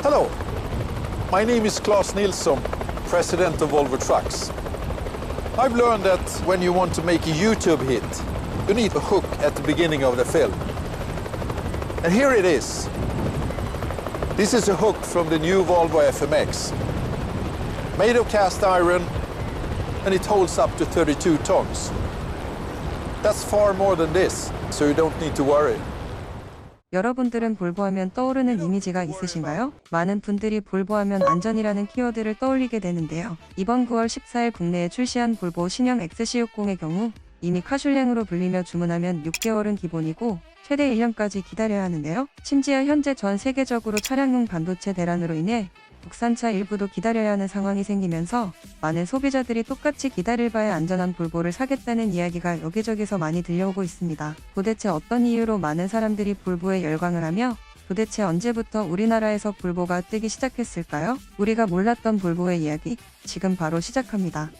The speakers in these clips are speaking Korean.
Hello, my name is Claes Nilsson, president of Volvo Trucks. I've learned that when you want to make a YouTube hit, you need a hook at the beginning of the film. And here it is. This is a hook from the new Volvo FMX. Made of cast iron, and it holds up to 32 tons. That's far more than this, so you don't need to worry. 여러분들은 볼보하면 떠오르는 이미지가 있으신가요? 많은 분들이 볼보하면 안전이라는 키워드를 떠올리게 되는데요. 이번 9월 14일 국내에 출시한 볼보 신형 XC60의 경우 이미 카슐랭으로 불리며 주문하면 6개월은 기본이고 최대 1년까지 기다려야 하는데요. 심지어 현재 전 세계적으로 차량용 반도체 대란으로 인해 국산차 일부도 기다려야 하는 상황이 생기면서 많은 소비자들이 똑같이 기다릴 바에 안전한 볼보를 사겠다는 이야기가 여기저기서 많이 들려오고 있습니다. 도대체 어떤 이유로 많은 사람들이 볼보에 열광을 하며 도대체 언제부터 우리나라에서 볼보가 뜨기 시작했을까요? 우리가 몰랐던 볼보의 이야기 지금 바로 시작합니다.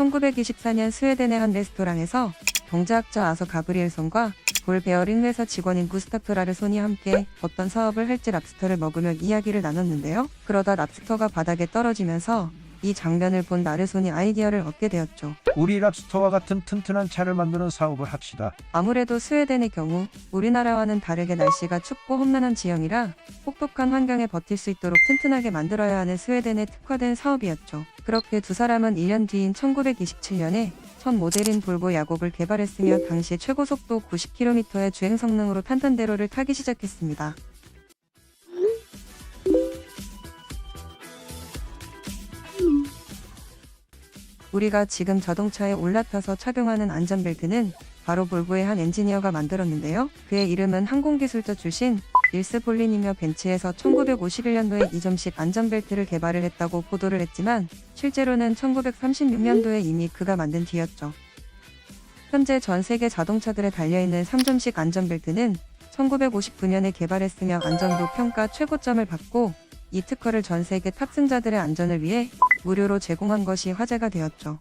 (1924년) 스웨덴의 한 레스토랑에서 경제학자 아서 가브리엘손과 볼 베어링 회사 직원인 구스타프 라르손이 함께 어떤 사업을 할지 랍스터를 먹으며 이야기를 나눴는데요. 그러다 랍스터가 바닥에 떨어지면서 이 장면을 본 라르손이 아이디어를 얻게 되었죠. 우리 랍스터와 같은 튼튼한 차를 만드는 사업을 합시다. 아무래도 스웨덴의 경우 우리나라와는 다르게 날씨가 춥고 험난한 지형이라 혹독한 환경에 버틸 수 있도록 튼튼하게 만들어야 하는 스웨덴에 특화된 사업이었죠. 그렇게 두 사람은 1년 뒤인 1927년에 첫 모델인 볼보 야곱을 개발했으며 당시 최고 속도 90km의 주행 성능으로 탄탄대로를 타기 시작했습니다. 우리가 지금 자동차에 올라타서 착용하는 안전벨트는 바로 볼보의 한 엔지니어가 만들었는데요. 그의 이름은 항공기술자 출신 닐스 폴린이며 벤츠에서 1951년도에 이점식 안전벨트를 개발을 했다고 보도를 했지만 실제로는 1936년도에 이미 그가 만든 뒤였죠. 현재 전 세계 자동차들에 달려있는 3점식 안전벨트는 1959년에 개발했으며 안전도 평가 최고점을 받고 이 특허를 전 세계 탑승자들의 안전을 위해 무료로 제공한 것이 화제가 되었죠.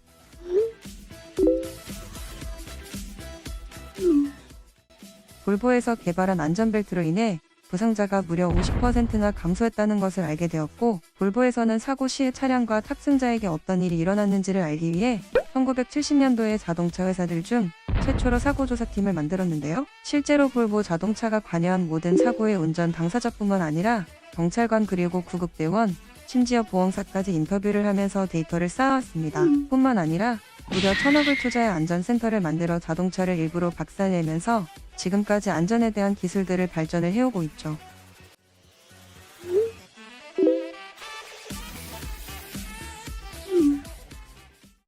볼보에서 개발한 안전벨트로 인해 부상자가 무려 50%나 감소했다는 것을 알게 되었고 볼보에서는 사고 시에 차량과 탑승자에게 어떤 일이 일어났는지를 알기 위해 1970년도에 자동차 회사들 중 최초로 사고조사팀을 만들었는데요. 실제로 볼보 자동차가 관여한 모든 사고의 운전 당사자뿐만 아니라 경찰관 그리고 구급대원, 심지어 보험사까지 인터뷰를 하면서 데이터를 쌓아왔습니다. 뿐만 아니라 무려 1,000억을 투자해 안전센터를 만들어 자동차를 일부러 박살내면서 지금까지 안전에 대한 기술들을 발전을 해오고 있죠.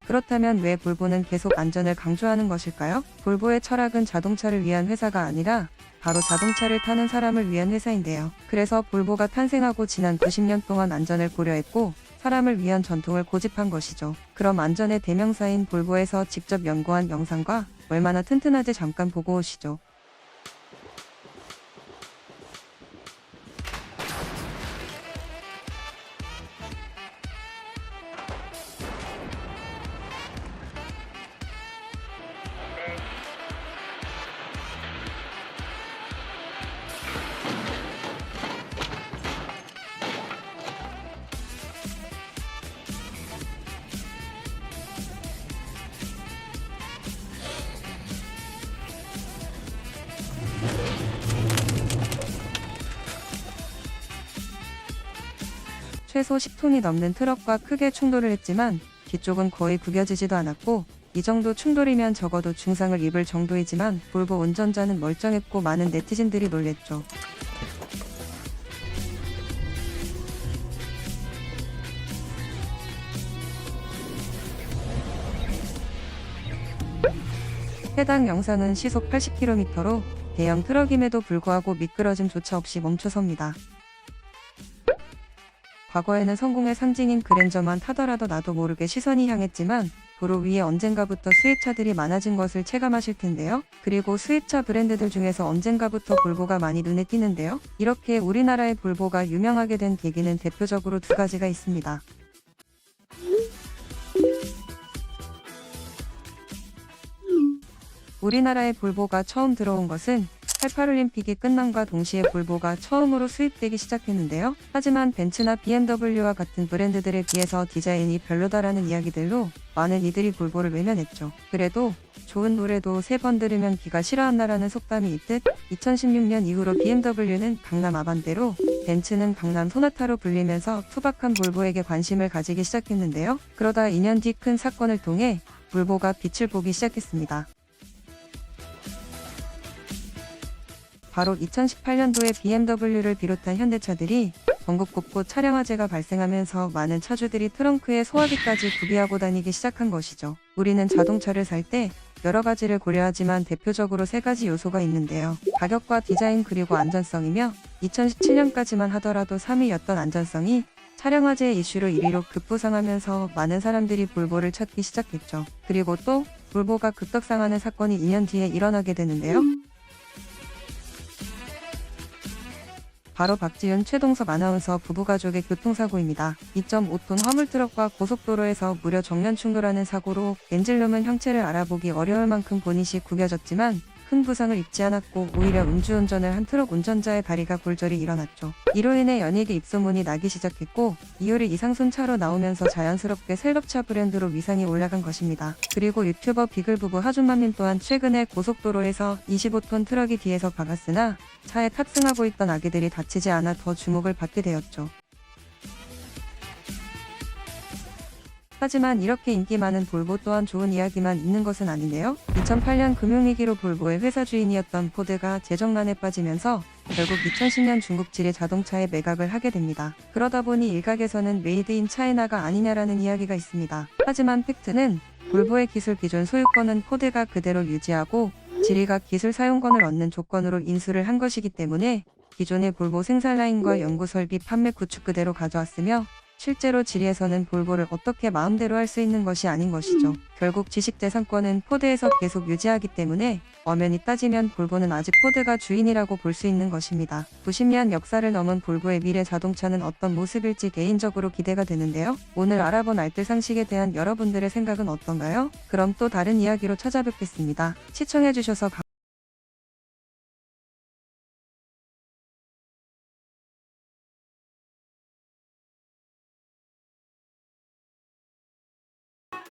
그렇다면 왜 볼보는 계속 안전을 강조하는 것일까요? 볼보의 철학은 자동차를 위한 회사가 아니라 바로 자동차를 타는 사람을 위한 회사인데요. 그래서 볼보가 탄생하고 지난 90년 동안 안전을 고려했고 사람을 위한 전통을 고집한 것이죠. 그럼 안전의 대명사인 볼보에서 직접 연구한 영상과 얼마나 튼튼한지 잠깐 보고 오시죠. 최소 10톤이 넘는 트럭과 크게 충돌을 했지만 뒤쪽은 거의 구겨지지도 않았고 이 정도 충돌이면 적어도 중상을 입을 정도이지만 볼보 운전자는 멀쩡했고 많은 네티즌들이 놀랬죠. 해당 영상은 시속 80km로 대형 트럭임에도 불구하고 미끄러짐조차 없이 멈춰섭니다. 과거에는 성공의 상징인 그랜저만 타더라도 나도 모르게 시선이 향했지만 도로 위에 언젠가부터 수입차들이 많아진 것을 체감하실 텐데요. 그리고 수입차 브랜드들 중에서 언젠가부터 볼보가 많이 눈에 띄는데요. 이렇게 우리나라의 볼보가 유명하게 된 계기는 대표적으로 두 가지가 있습니다. 우리나라에 볼보가 처음 들어온 것은 88올림픽이 끝남과 동시에 볼보가 처음으로 수입되기 시작했는데요. 하지만 벤츠나 BMW와 같은 브랜드들에 비해서 디자인이 별로다라는 이야기들로 많은 이들이 볼보를 외면했죠. 그래도 좋은 노래도 3번 들으면 귀가 싫어한다라는 속담이 있듯 2016년 이후로 BMW는 강남 아반떼로, 벤츠는 강남 소나타로 불리면서 투박한 볼보에게 관심을 가지기 시작했는데요. 그러다 2년 뒤 큰 사건을 통해 볼보가 빛을 보기 시작했습니다. 바로 2018년도에 BMW를 비롯한 현대차들이 전국 곳곳 차량 화재가 발생하면서 많은 차주들이 트렁크에 소화기까지 구비하고 다니기 시작한 것이죠. 우리는 자동차를 살 때 여러 가지를 고려하지만 대표적으로 3가지 요소가 있는데요. 가격과 디자인 그리고 안전성이며 2017년까지만 하더라도 3위였던 안전성이 차량 화재의 이슈로 1위로 급부상하면서 많은 사람들이 볼보를 찾기 시작했죠. 그리고 또 볼보가 급격상하는 사건이 2년 뒤에 일어나게 되는데요. 바로 박지윤, 최동석 아나운서 부부가족의 교통사고입니다. 2.5톤 화물트럭과 고속도로에서 무려 정면 충돌하는 사고로 엔진룸은 형체를 알아보기 어려울 만큼 보닛이 구겨졌지만 큰 부상을 입지 않았고 오히려 음주운전을 한 트럭 운전자의 다리가 골절이 일어났죠. 이로 인해 연예계 입소문이 나기 시작했고 이효리 이상순 차로 나오면서 자연스럽게 셀럽차 브랜드로 위상이 올라간 것입니다. 그리고 유튜버 비글 부부 하준맘님 또한 최근에 고속도로에서 25톤 트럭이 뒤에서 박았으나 차에 탑승하고 있던 아기들이 다치지 않아 더 주목을 받게 되었죠. 하지만 이렇게 인기 많은 볼보 또한 좋은 이야기만 있는 것은 아닌데요. 2008년 금융위기로 볼보의 회사 주인이었던 포드가 재정난에 빠지면서 결국 2010년 중국질의 자동차에 매각을 하게 됩니다. 그러다 보니 일각에서는 메이드 인 차이나가 아니냐라는 이야기가 있습니다. 하지만 팩트는 볼보의 기술 기존 소유권은 포드가 그대로 유지하고 지리가 기술 사용권을 얻는 조건으로 인수를 한 것이기 때문에 기존의 볼보 생산 라인과 연구 설비, 판매 구축 그대로 가져왔으며 실제로 지리에서는 볼보를 어떻게 마음대로 할 수 있는 것이 아닌 것이죠. 결국 지식재산권은 포드에서 계속 유지하기 때문에 엄연히 따지면 볼보는 아직 포드가 주인이라고 볼 수 있는 것입니다. 90년 역사를 넘은 볼보의 미래 자동차는 어떤 모습일지 개인적으로 기대가 되는데요. 오늘 알아본 알뜰 상식에 대한 여러분들의 생각은 어떤가요? 그럼 또 다른 이야기로 찾아뵙겠습니다. 시청해주셔서 감사합니다.